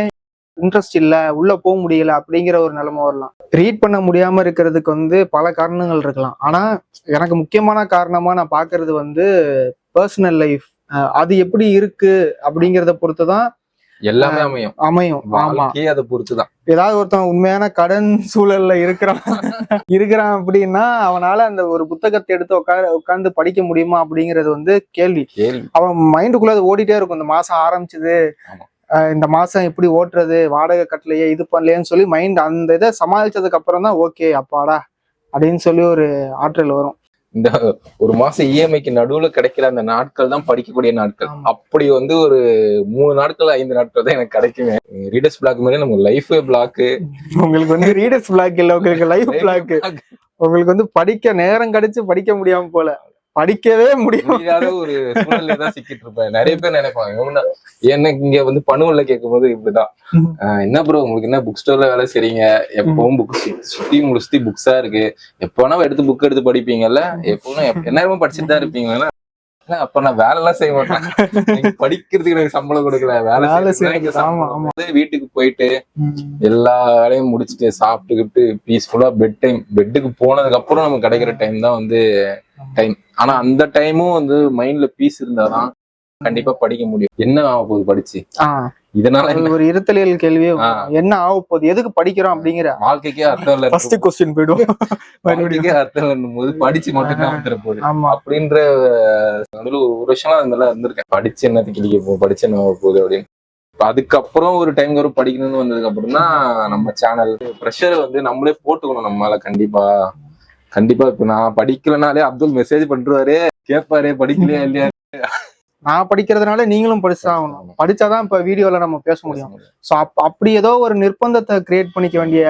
இன்ட்ரெஸ்ட் இல்ல, உள்ள போக முடியல அப்படிங்கிற ஒரு நிலைமை வரலாம். ரீட் பண்ண முடியாம இருக்கிறதுக்கு வந்து பல காரணங்கள் இருக்கலாம். ஆனா எனக்கு முக்கியமான காரணமா நான் பாக்குறது வந்து பர்சனல் லைஃப், அது எப்படி இருக்கு அப்படிங்கிறத பொறுத்துதான் எல்லாமே அமையும். அதை பொறுத்துதான். ஏதாவது ஒருத்தன் உண்மையான கடன் சூழல்ல இருக்கிறான் அப்படின்னா அவனால அந்த ஒரு புத்தகத்தை எடுத்து உட்கார்ந்து படிக்க முடியுமா அப்படிங்கிறது வந்து கேள்வி. அவன் மைண்டுக்குள்ள அது ஓடிட்டே இருக்கும். இந்த மாசம் ஆரம்பிச்சது, இந்த மாசம் எப்படி ஓட்டுறது, வாடகை கட்டலையே, இது பண்ணலையேன்னு சொல்லி மைண்ட் அந்த இதை சமாளிச்சதுக்கு அப்புறம் தான் ஓகே அப்பாடா அப்படின்னு சொல்லி ஒரு ஆற்றல் வரும். இந்த ஒரு மாசம் இஎம்ஐக்கு நடுவுல கிடைக்கிற அந்த நாட்கள் தான் படிக்கக்கூடிய நாட்கள். அப்படி வந்து ஒரு 3 நாட்கள் 5 நாட்கள் தான் எனக்கு கிடைக்குமே. ரீடர்ஸ் பிளாக் மாதிரி நம்ம லைஃப் பிளாக். உங்களுக்கு வந்து ரீடர்ஸ் பிளாக் இல்ல, உங்களுக்கு லைஃப் பிளாக். உங்களுக்கு வந்து படிக்க நேரம் கிடைச்சு படிக்க முடியாம போல, படிக்கவே முடியாத ஒரு சூழ்நிலை தான் சிக்கிட்டு இருப்பேன். நிறைய பேர் நினைப்பாங்க, எனக்கு இங்க வந்து பணுவல்ல கேட்கும் போது இப்படிதான், என்ன ப்ரோ உங்களுக்கு என்ன புக் ஸ்டோர்ல வேலை செய்றீங்க, எப்பவும் புக் உங்களுக்கு சுத்தி புக்ஸா இருக்கு, எப்போனா எடுத்து புக் எடுத்து படிப்பீங்கல்ல, எப்பவும் எந்நேரமும் படிச்சுட்டு தான் இருப்பீங்களா? அப்ப நான் வேலை எல்லாம் செய்ய மாட்டேன், படிக்கிறதுக்கு எனக்கு சம்பளம் கொடுக்கல, வேலை செய்ய. வீட்டுக்கு போயிட்டு எல்லா வேலையும் முடிச்சுட்டு சாப்பிட்டுக்கிட்டு பீஸ்ஃபுல்லா பெட்டுக்கு போனதுக்கு அப்புறம் நமக்கு கிடைக்கிற டைம் தான் வந்து டைம். ஆனா அந்த டைமும் வந்து மைண்ட்ல பீஸ் இருந்தாதான் கண்டிப்பா படிக்க முடியும். என்ன ஆக போகுது படிச்சு, இதனால ஒரு இருத்தலியல் கேள்வியே என்ன ஆக போகுது, எதுக்கு படிக்கிறோம் அப்படிங்கிற வாழ்க்கைக்கே அர்த்தம் இல்ல. ஃபர்ஸ்ட் क्वेश्चन போய்டும், வாழ்க்கைக்கே அர்த்தம் இல்லைன்னும் போது படிச்சு மட்டும் தான் வந்துட போகுது அப்படின்ற நடுவில் ஒரு வருஷம் அது நல்லா இருந்திருக்கேன். படிச்சு என்னது கிளிக்க போகுது, படிச்சு என்ன ஆக போகுது அப்படின்னு. அதுக்கப்புறம் ஒரு டைம் வரும் படிக்கணும்னு வந்ததுக்கு அப்புறம் தான் நம்ம சேனல் ப்ரெஷரை வந்து நம்மளே போட்டுக்கணும் நம்ம மேல. கண்டிப்பா இப்ப நான் படிக்கலனாலே அப்துல் மெசேஜ் பண்றாரு, கேட்பாரு படிக்கலையா இல்லையா. நான் படிக்கிறதுனால நீங்களும் படிச்சாகணும், படிச்சாதான் இப்ப வீடியோல நம்ம பேச முடியும். சோ அப்படி ஏதோ ஒரு நிர்பந்தத்தை கிரியேட் பண்ணிக்க வேண்டிய.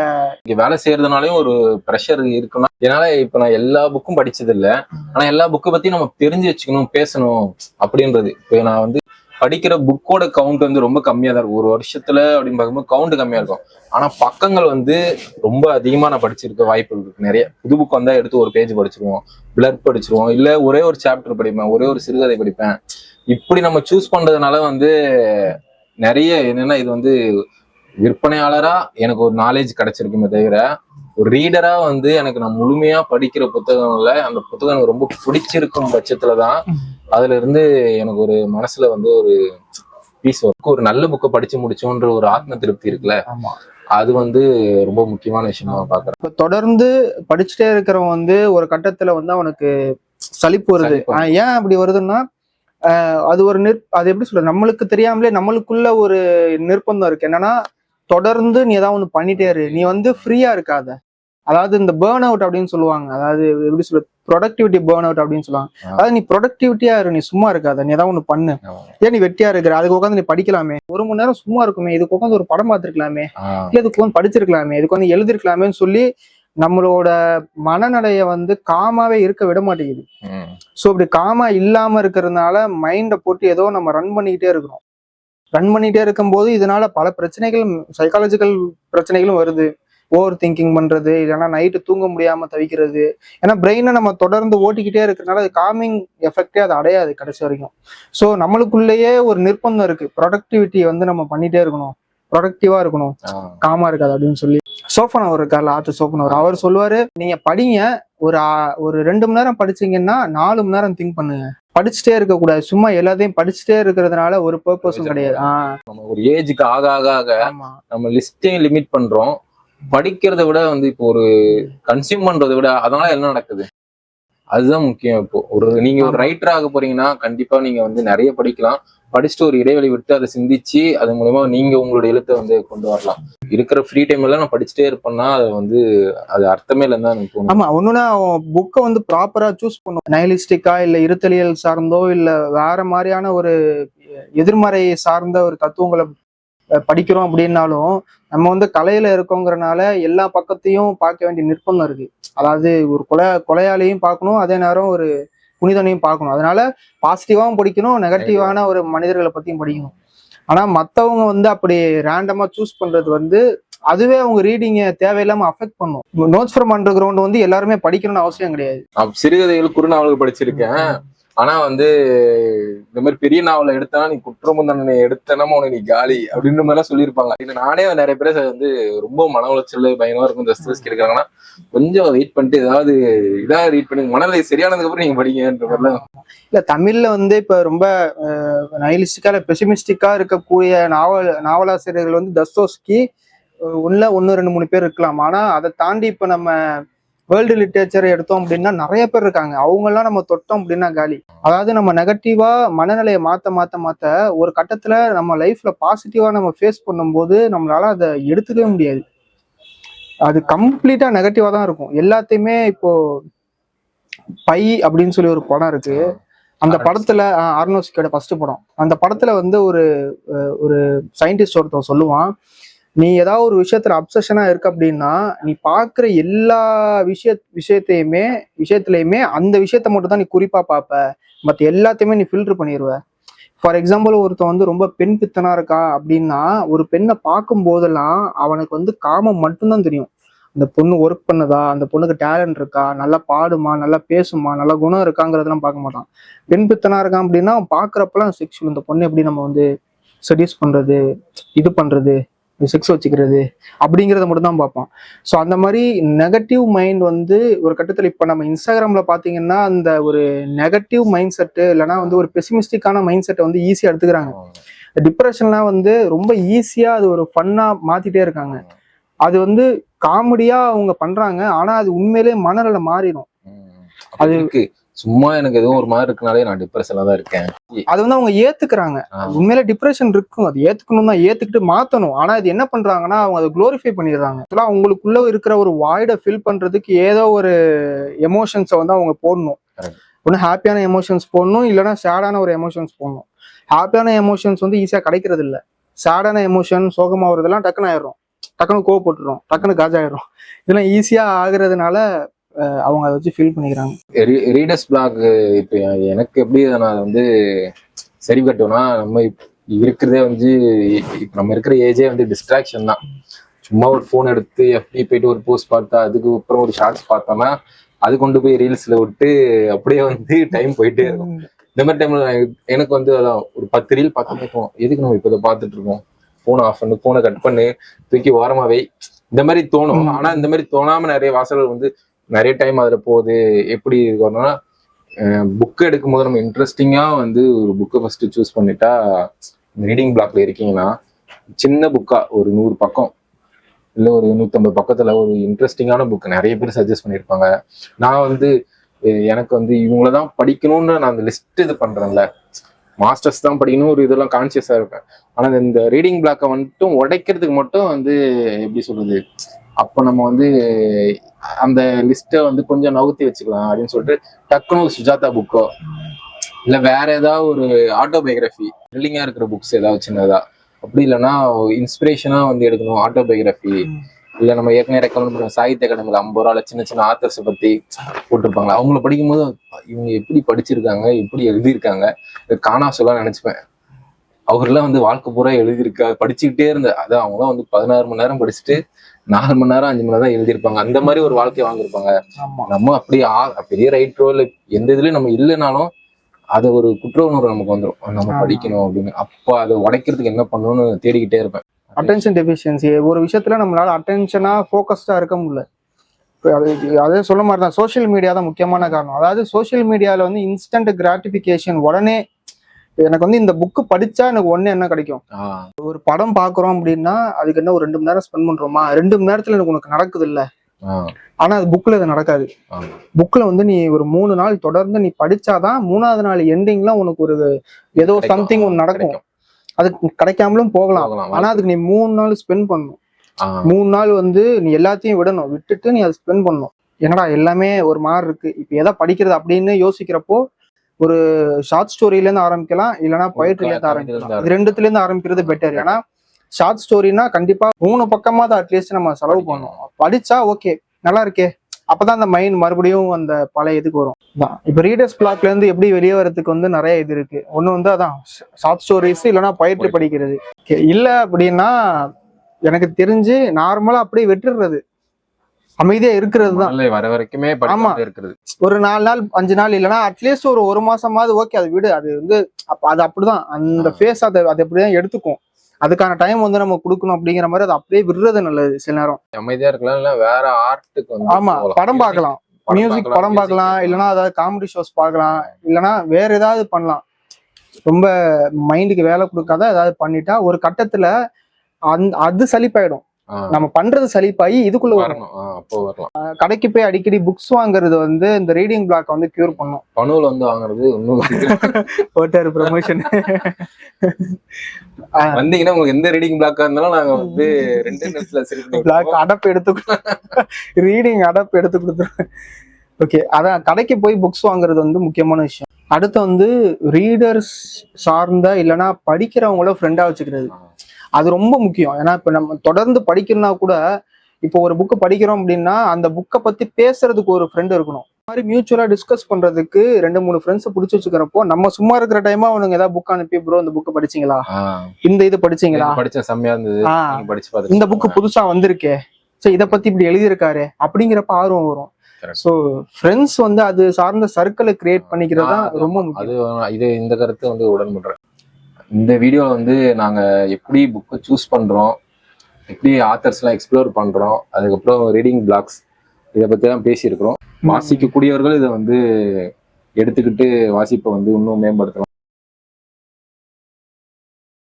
இங்க வேலை செய்யறதுனாலயும் ஒரு ப்ரெஷர் இருக்குன்னா, என்னால இப்ப நான் எல்லா புக்கும் படிச்சது இல்ல, ஆனா எல்லா புக்கை பத்தி நம்ம தெரிஞ்சு வச்சுக்கணும், பேசணும் அப்படின்றது. இப்ப நான் வந்து படிக்கிற புக்கோட கவுண்ட் வந்து ரொம்ப கம்மியா தான் இருக்கும். ஒரு வருஷத்துல அப்படின்னு பார்க்கும்போது கவுண்ட் கம்மியா இருக்கும். ஆனா பக்கங்கள் வந்து ரொம்ப அதிகமா நான் படிச்சிருக்க வாய்ப்புகள் இருக்கு. நிறைய புது புக் வந்தா எடுத்து ஒரு பேஜ் படிச்சிருவோம், பிளர் படிச்சிருவோம், இல்ல ஒரே ஒரு சாப்டர் படிப்பேன், ஒரே ஒரு சிறுகதை படிப்பேன். இப்படி நம்ம சூஸ் பண்றதுனால வந்து நிறைய என்னன்னா, இது வந்து விற்பனையாளரா எனக்கு ஒரு நாலேஜ் கிடைச்சிருக்குமே தவிர, ஒரு ரீடரா வந்து எனக்கு நான் முழுமையா படிக்கிற புத்தகங்கள்ல அந்த புத்தகம் எனக்கு ரொம்ப பிடிச்சிருக்கும் பட்சத்துலதான் அதுல இருந்து எனக்கு ஒரு மனசுல வந்து ஒரு பீஸ் வரும். ஒரு நல்ல புக்கை படிச்சு முடிச்சோன்ற ஒரு ஆத்ம திருப்தி இருக்குல்ல, அது வந்து ரொம்ப முக்கியமான விஷயமா பாக்குறேன். இப்ப தொடர்ந்து படிச்சுட்டே இருக்கிறவன் வந்து ஒரு கட்டத்துல வந்து அவனுக்கு சலிப்பு வருது. ஏன் அப்படி வருதுன்னா, அது ஒரு அது எப்படி சொல்ற, நம்மளுக்கு தெரியாமலே நம்மளுக்குள்ள ஒரு நிர்பந்தம் இருக்கு. என்னன்னா, தொடர்ந்து நீ ஏதாவது ஒண்ணு பண்ணிட்டே இரு, நீ வந்து ஃப்ரீயா இருக்காத. அதாவது இந்த பேர்ன் அவுட் அப்படின்னு சொல்லுவாங்க. அதாவது எப்படி சொல்ல, ப்ரொடக்டிவிட்டி பேர்ன் அவுட் அப்படின்னு சொல்லுவாங்க. அதாவது நீ ப்ரொடக்டிவிட்டியா இரு, நீ சும்மா இருக்காத, நீ ஏதாவது ஒண்ணு பண்ணு. ஏன் நீ வெட்டியா இருக்கிற, அதுக்கு உட்காந்து நீ படிக்கலாமே, 1 மணி நேரம் சும்மா இருக்குமே, இதுக்கு உட்காந்து ஒரு படம் பார்த்துருக்கலாமே, இல்ல இதுக்கு வந்து படிச்சிருக்கலாமே, இதுக்கு வந்து எழுதிருக்கலாமேன்னு சொல்லி நம்மளோட மனநிலைய வந்து காமாவே இருக்க விட மாட்டேங்குது. ஸோ இப்படி காமா இல்லாம இருக்கிறதுனால மைண்டை போட்டு ஏதோ நம்ம ரன் பண்ணிக்கிட்டே இருக்கிறோம். ரன் பண்ணிட்டே இருக்கும்போது இதனால பல பிரச்சனைகள், சைக்காலஜிக்கல் பிரச்சனைகளும் வருது. ஓவர் திங்கிங் பண்றது, இல்லைன்னா நைட்டு தூங்க முடியாம தவிக்கிறது. ஏன்னா பிரெயினை நம்ம தொடர்ந்து ஓட்டிக்கிட்டே இருக்கிறதுனால அது காமிங் எஃபெக்டே அது அடையாது கடைசி வரைக்கும். ஸோ நம்மளுக்குள்ளேயே ஒரு நிர்பந்தம் இருக்கு, ப்ரொடக்டிவிட்டி வந்து நம்ம பண்ணிட்டே இருக்கணும், ப்ரொடக்டிவா இருக்கணும், காமா இருக்காது அப்படின்னு சொல்லி. சோஃபனவர் இருக்கார்ல, ஆத்து சோஃபனவர், அவர் சொல்லுவாரு, நீங்க படிங்க, ஒரு 2 மணி நேரம் படிச்சீங்கன்னா 4 மணி நேரம் திங்க் பண்ணுங்க. படிச்சுட்டே இருக்க கூடாது, சும்மா எல்லாத்தையும் படிச்சுட்டே இருக்கிறதுனால ஒரு பர்பஸும் கிடையாது. நம்ம ஒரு ஏஜுக்கு ஆக ஆக ஆக நம்ம லிஸ்டையும் லிமிட் பண்றோம். படிக்கிறத விட வந்து இப்போ ஒரு கன்சியூம் பண்றதை விட அதனால என்ன நடக்குது அதுதான் முக்கியம். இப்போ நீங்க ஒரு ரைட்டர் ஆக போறீங்கன்னா கண்டிப்பா நீங்க வந்து நிறைய படிக்கலாம். படிச்சுட்டு ஒரு இடைவெளி விட்டு அதை சிந்திச்சு அது மூலமா நீங்க உங்களோட எழுத்தை வந்து கொண்டு வரலாம். இருக்கிற ஃப்ரீ டைம் எல்லாம் நான் படிச்சுட்டே இருப்பேன்னா அது அர்த்தமே இல்லைன்னு தான் எனக்கு தோணும். ஆமா, ஒண்ணுன்னா புக்கை வந்து ப்ராப்பரா சூஸ் பண்ணும். நைலிஸ்டிக்கா இல்ல இருத்தலியல் சார்ந்தோ இல்ல வேற மாதிரியான ஒரு எதிர்மறை சார்ந்த ஒரு தத்துவங்களை படிக்கிறோம் அப்படின்னாலும் நம்ம வந்து கலையில இருக்கோங்கிறனால எல்லா பக்கத்தையும் பார்க்க வேண்டிய நிர்பந்தம் இருக்கு. அதாவது ஒரு கொலையாளியும் பார்க்கணும், அதே நேரம் ஒரு புனிதனையும் பார்க்கணும். அதனால பாசிட்டிவாவும் படிக்கணும், நெகட்டிவான ஒரு மனிதர்களை பத்தியும் படிக்கணும். ஆனா மத்தவங்க வந்து அப்படி ரேண்டமா சூஸ் பண்றது வந்து அதுவே அவங்க ரீடிங்கை தேவையில்லாம அஃபெக்ட் பண்ணும். நோட்ஸ் ஃப்ரம் அண்டர் கிரவுண்ட் வந்து எல்லாருமே படிக்கணும்னு அவசியம் கிடையாது. சிறுகதைகள், குறுநாவல்கள் படிச்சிருக்கேன். ஆனா வந்து இந்த மாதிரி பெரிய நாவலை எடுத்தா நீ குற்றம் தண்டனை எடுத்தனா உனக்கு நீ காலி அப்படின்ற மாதிரிலாம் சொல்லியிருப்பாங்க. இது நானே நிறைய பேரை வந்து ரொம்ப மன உளைச்சல் பயங்கரமா இருக்கும் தஸ்தஸ்கி இருக்காங்கன்னா கொஞ்சம் வெயிட் பண்ணிட்டு ஏதாவது இதாக ரீட் பண்ணி மனநிலை சரியானதுக்கு அப்புறம் நீங்க படிங்கன்ற மாதிரிலாம். இல்ல தமிழ்ல வந்து இப்ப ரொம்ப நைலிஸ்டிக்கா இல்ல பெசிமிஸ்டிக்கா இருக்கக்கூடிய நாவலாசிரியர்கள் வந்து தஸ்தோஸ்கி ஒன்னு 2 3 பேர் இருக்கலாம். ஆனா அதை தாண்டி இப்ப நம்ம வேர்ல்டு லிட்ரேச்சர் எடுத்தோம் அப்படின்னா நிறைய பேர் இருக்காங்க. அவங்க எல்லாம் நம்ம தொட்டோம் அப்படின்னா காலி. அதாவது நம்ம நெகட்டிவா மனநிலையை மாத்த ஒரு கட்டத்துல நம்ம லைஃப்ல பாசிட்டிவா நம்ம ஃபேஸ் பண்ணும்போது நம்மளால அதை எடுத்துக்கவே முடியாது. அது கம்ப்ளீட்டா நெகட்டிவா தான் இருக்கும் எல்லாத்தையுமே. இப்போ பை அப்படின்னு சொல்லி ஒரு படம் இருக்கு. அந்த படத்துல ஆர்னோஸ்கியோட ஃபர்ஸ்ட் படம். அந்த படத்துல வந்து ஒரு சயின்டிஸ்ட் ஒருத்தன் சொல்லுவான், நீ ஏதாவது ஒரு விஷயத்துல அப்சஷனா இருக்க அப்படின்னா நீ பாக்குற எல்லா விஷயத்துலயுமே அந்த விஷயத்த மட்டும் தான் நீ குறிப்பா பார்ப்ப, மற்ற எல்லாத்தையுமே நீ ஃபில்டர் பண்ணிடுவ. ஃபார் எக்ஸாம்பிள், ஒருத்தன் வந்து ரொம்ப பெண் பித்தனா இருக்கா அப்படின்னா ஒரு பெண்ணை பார்க்கும் போதெல்லாம் அவனுக்கு வந்து காமம் மட்டும்தான் தெரியும். அந்த பொண்ணு ஒர்க் பண்ணுதா, அந்த பொண்ணுக்கு டேலண்ட் இருக்கா, நல்லா பாடுமா, நல்லா பேசுமா, நல்ல குணம் இருக்காங்கிறதெல்லாம் பார்க்க மாட்டான். பெண் பித்தனா இருக்கான் அப்படின்னா அவன் பாக்குறப்பெல்லாம் செக்ஷுவல், இந்த பொண்ணு எப்படி நம்ம வந்து செடியூஸ் பண்றது, இது பண்றது, செக்ஸ் வச்சுக்கிறது அப்படிங்கிறத மட்டும் தான் பார்ப்பான். ஸோ அந்த மாதிரி நெகட்டிவ் மைண்ட் வந்து ஒரு கட்டத்தில் இப்போ நம்ம இன்ஸ்டாகிராம்ல பார்த்தீங்கன்னா அந்த ஒரு நெகட்டிவ் மைண்ட் செட்டு இல்லைனா வந்து ஒரு பெசிமிஸ்டிக்கான மைண்ட் செட்டை வந்து ஈஸியாக எடுத்துக்கிறாங்க. டிப்ரெஷன்லாம் வந்து ரொம்ப ஈஸியா அது ஒரு ஃபன்னா மாத்திட்டே இருக்காங்க. அது வந்து காமெடியா அவங்க பண்றாங்க, ஆனா அது உண்மையிலே மனநல மாறிடும். அது சும்மா எனக்கு எதுவும் ஒரு மாதிரி இருக்குனாலே நான் டிப்ரெஷன்ல தான் இருக்கேன். அது வந்து அவங்க ஏத்துக்கிறாங்க. உண்மையில டிப்ரெஷன் இருக்கும், அது ஏத்துக்கணும் தான், ஏத்துக்கிட்டு மாத்தணும். ஆனா இது என்ன பண்றாங்கன்னா அவங்க அதை குளோரிஃபை பண்ணிடுறாங்க. அவங்களுக்குள்ள இருக்கிற ஒரு வாய்டை ஃபில் பண்றதுக்கு ஏதோ ஒரு எமோஷன்ஸை வந்து அவங்க போடணும். ஒன்று ஹாப்பியான எமோஷன்ஸ் போடணும், இல்லைன்னா சேடான ஒரு எமோஷன்ஸ் போடணும். ஹாப்பியான எமோஷன்ஸ் வந்து ஈஸியா கிடைக்கிறது இல்லை. சேடான எமோஷன், சோகமாகறதெல்லாம் டக்குன்னு ஆயிடும், டக்குன்னு கோவப்பட்டுரும், டக்குன்னு காஜாயிடும். இதெல்லாம் ஈஸியா ஆகுறதுனால அவங்க அதை வச்சு ஃபீல் பண்ணிக்கிறாங்க. ரீடர்ஸ் பிளாக் இப்போ எனக்கு எப்படி நான் வந்து சரி கட்டுவோம்னா, நம்ம இருக்கிறதே வந்து நம்ம இருக்கிற ஏஜே வந்து டிஸ்ட்ராக்ஷன் தான். சும்மா ஒரு ஃபோன் எடுத்து எப்படி போயிட்டு ஒரு போஸ்ட் பார்த்தா அதுக்கு அப்புறம் ஒரு ஷார்ட்ஸ் பார்த்தோம்னா அது கொண்டு போய் ரீல்ஸ்ல விட்டு அப்படியே வந்து டைம் போயிட்டே இருக்கும். இந்த மாதிரி டைம்ல எனக்கு வந்து அதான் ஒரு 10 ரீல் பார்த்துட்டே இருக்கும். எதுக்கு நம்ம இப்போ இதை பார்த்துட்டு இருக்கோம், ஃபோனை ஆஃப் பண்ணு, ஃபோனை கட் பண்ணு, தூக்கி ஓரமாவே, இந்த மாதிரி தோணும். ஆனா இந்த மாதிரி தோணாம நிறைய வாசல்கள் வந்து நிறைய டைம் அதுல போகுது. எப்படி இருக்கணும்னா, புக் எடுக்கும் போது நம்ம இன்ட்ரெஸ்டிங்கா வந்து ஒரு புக்கை ஃபர்ஸ்ட் சூஸ் பண்ணிட்டா, ரீடிங் பிளாக்ல இருக்கீங்கன்னா சின்ன புக்கா ஒரு 100 பக்கம் இல்லை ஒரு 150 பக்கத்துல ஒரு இன்ட்ரெஸ்டிங்கான புக் நிறைய பேர் சஜஸ்ட் பண்ணியிருப்பாங்க. நான் வந்து எனக்கு வந்து இவங்களதான் படிக்கணும்னு நான் அந்த லிஸ்ட் இது பண்றேன்ல, மாஸ்டர்ஸ் தான் படிக்கணும் ஒரு இதெல்லாம் கான்சியஸா இருப்பேன். ஆனா இந்த ரீடிங் பிளாக்கை மட்டும் உடைக்கிறதுக்கு மட்டும் வந்து எப்படி சொல்றது, அப்போ நம்ம வந்து அந்த லிஸ்ட்டை வந்து கொஞ்சம் நவுத்தி வச்சுக்கலாம் அப்படின்னு சொல்லிட்டு டக்குனு சுஜாதா புக்கோ இல்லை வேற ஏதாவது ஒரு ஆட்டோபயோகிராஃபி த்ரில்லிங்கா இருக்கிற புக்ஸ் ஏதாவது சின்னதா, அப்படி இல்லைன்னா இன்ஸ்பிரேஷனா வந்து எடுக்கணும் ஆட்டோபயோகிராஃபி, இல்லை நம்ம ஏற்கனவே ரெக்கமெண்ட் பண்ணுவோம் சாகித்ய அகாடமியில் 50 ரூபால சின்ன சின்ன ஆத்தர்ஸை பத்தி போட்டிருப்பாங்க. அவங்கள படிக்கும்போது இவங்க எப்படி படிச்சிருக்காங்க, எப்படி எழுதியிருக்காங்க, காணா சொல்ல நினைச்சுப்பேன். அவர்லாம் வந்து வாழ்க்கை பூரா எழுதியிருக்கா படிச்சுக்கிட்டே இருந்த, அதான் அவங்களாம் வந்து 16 மணி நேரம் படிச்சுட்டு 4 மணி நேரம் 5 மணி நேரம் தான் எழுதியிருப்பாங்க. அந்த மாதிரி ஒரு வாழ்க்கையை வாழ்ந்திருப்பாங்க. நம்ம அப்படி பெரிய ரைட்டரோ இல்லை எந்த இதுலயும் நம்ம இல்லைனாலும் அதை ஒரு குற்ற உணர்வு நமக்கு வந்துடும், நம்ம படிக்கணும் அப்படின்னு. அப்போ அதை உடைக்கிறதுக்கு என்ன பண்ணணும்னு தேடிக்கிட்டே இருப்பேன். அட்டென்ஷன் டெஃபிஷியன்சி, ஒரு விஷயத்துல நம்மளால அட்டென்ஷனா ஃபோக்கஸ்டா இருக்க முடியல. அதே சொல்ல மாதிரி தான் சோஷியல் மீடியா தான் முக்கியமான காரணம். அதாவது சோஷியல் மீடியாவில் வந்து இன்ஸ்டன்ட் கிராட்டிஃபிகேஷன், உடனே எனக்கு வந்து இந்த புக்கு படிச்சா எனக்கு ஒண்ணு என்ன கிடைக்கும். ஒரு படம் பாக்குறோம் அப்படின்னா அதுக்கு என்ன ஒரு 2 மணி நேரம் ஸ்பெண்ட் பண்றோமா, 2 மணி நேரத்துல எனக்கு உனக்கு நடக்குது இல்ல. ஆனா அது புக்ல இது நடக்காது. புக்ல வந்து நீ ஒரு 3 நாள் தொடர்ந்து நீ படிச்சாதான் 3ஆவது நாள் எண்டிங்ல உனக்கு ஒரு ஏதோ சம்திங் ஒன்று நடக்கும். அது கிடைக்காமலும் போகலாம், ஆனா அதுக்கு நீ 3 நாள் ஸ்பெண்ட் பண்ணணும். 3 நாள் வந்து நீ எல்லாத்தையும் விட்டுட்டு நீ அதை ஸ்பெண்ட் பண்ணணும். என்னடா எல்லாமே ஒரு மாதிரி இருக்கு, இப்ப எதை படிக்கிறது அப்படின்னு யோசிக்கிறப்போ ஒரு ஷார்ட் ஸ்டோரியில இருந்து ஆரம்பிக்கலாம், இல்லைன்னா பொயட்ரில இருந்து ஆரம்பிக்கலாம். இது 2த்துல இருந்து ஆரம்பிக்கிறது பெட்டர். ஏன்னா ஷார்ட் ஸ்டோரினா கண்டிப்பா 3 பக்கமா தான் அட்லீஸ்ட் நம்ம செலவு பண்ணணும். படிச்சா ஓகே நல்லா இருக்கே, அப்பதான் அந்த மைண்ட் மறுபடியும் அந்த பழைய இதுக்கு வரும். இப்ப ரீடர்ஸ் பிளாக்ல இருந்து எப்படி வெளியே வரதுக்கு வந்து நிறைய இது இருக்கு. ஒண்ணு வந்து அதான் ஷார்ட் ஸ்டோரிஸ் இல்லைன்னா பொயட்ரி படிக்கிறது. இல்ல அப்படின்னா எனக்கு தெரிஞ்சு நார்மலா அப்படியே வெட்டுறது, அமைதியா இருக்கிறது தான் வர வரைக்குமே. ஆமா, ஒரு 4 நாள் 5 நாள் இல்லைன்னா அட்லீஸ்ட் ஒரு மாசமாவது ஓகே அது விடு. அது வந்து அது அப்படிதான் அந்த ஃபேஸ் அது எப்படிதான் எடுத்துக்கும். அதுக்கான டைம் வந்து நம்ம கொடுக்கணும் அப்படிங்கிற மாதிரி அதை அப்படியே விடுறது நல்லது. சில நேரம் அமைதியா இருக்கலாம், இல்ல வேற ஆர்ட்டுக்கு வந்து ஆமா படம் பார்க்கலாம், மியூசிக் படம் பார்க்கலாம், இல்லைன்னா அதாவது காமெடி ஷோஸ் பார்க்கலாம், இல்லைன்னா வேற ஏதாவது பண்ணலாம். ரொம்ப மைண்டுக்கு வேலை கொடுக்காத ஏதாவது பண்ணிட்டா ஒரு கட்டத்துல அது சலிப்பாயிடும். நம்ம பண்றது சலிப்பாயி இதுக்குள்ள வரணும். கடைக்கு போய் அடிக்கடி புக்ஸ் வாங்குறது வந்து இந்த ரீடிங் பிளாக் வந்து கியூர் பண்ணும். பணுல வந்து வாங்குறது போட்டாரு ப்ரமோஷன். வந்தீங்கன்னா உங்களுக்கு எந்த ரீடிங் பிளாக்கா இருந்தாலும் நாங்க வந்து 2 நிமிஷத்துல பிளாக் அடப்பு எடுத்து ரீடிங் அடப்பு எடுத்து கொடுத்துருவோம். ஓகே, அதான் கடைக்கு போய் புக்ஸ் வாங்குறது வந்து முக்கியமான விஷயம். அடுத்து வந்து ரீடர்ஸ் சார்ந்த இல்லைன்னா படிக்கிறவங்கள ஃப்ரெண்டா வச்சுக்கிறது, அது ரொம்ப முக்கியம். ஏன்னா இப்ப நம்ம தொடர்ந்து படிக்கணும்னா கூட இப்போ ஒரு புக்கு படிக்கிறோம் அப்படின்னா அந்த புக்கை பத்தி பேசுறதுக்கு ஒரு ஃப்ரெண்ட் இருக்கணும். மாதிரி மியூச்சுவலா டிஸ்கஸ் பண்றதுக்கு 2-3 ஃப்ரெண்ட்ஸ் பிடிச்சி வச்சுக்கிறப்போ நம்ம சும்மா இருக்கிற டைமா அவனுங்க ஏதாவது புக் அனுப்பி ப்ரோ இந்த புக்கு படிச்சீங்களா, இந்த இது படிச்சீங்களா, இந்த புக்கு புதுசா வந்திருக்கே, சரி இதை பத்தி இப்படி எழுதியிருக்காரு அப்படிங்கிறப்ப ஆர்வம் வரும். ஸோ ஃப்ரெண்ட்ஸ் வந்து அது சார்ந்த சர்க்கிளை கிரியேட் பண்ணிக்கிறது தான் ரொம்ப முக்கியம். இது இந்த கருத்து வந்து உடன்படுறேன். இந்த வீடியோவில் வந்து நாங்கள் எப்படி புக்கை சூஸ் பண்ணுறோம், எப்படி ஆத்தர்ஸ்லாம் எக்ஸ்ப்ளோர் பண்ணுறோம், அதுக்கப்புறம் ரீடிங் பிளாக்ஸ் இதை பற்றிலாம் பேசியிருக்கிறோம். வாசிக்கக்கூடியவர்கள் இதை வந்து எடுத்துக்கிட்டு வாசிப்பை வந்து இன்னும் மேம்படுத்தலாம்.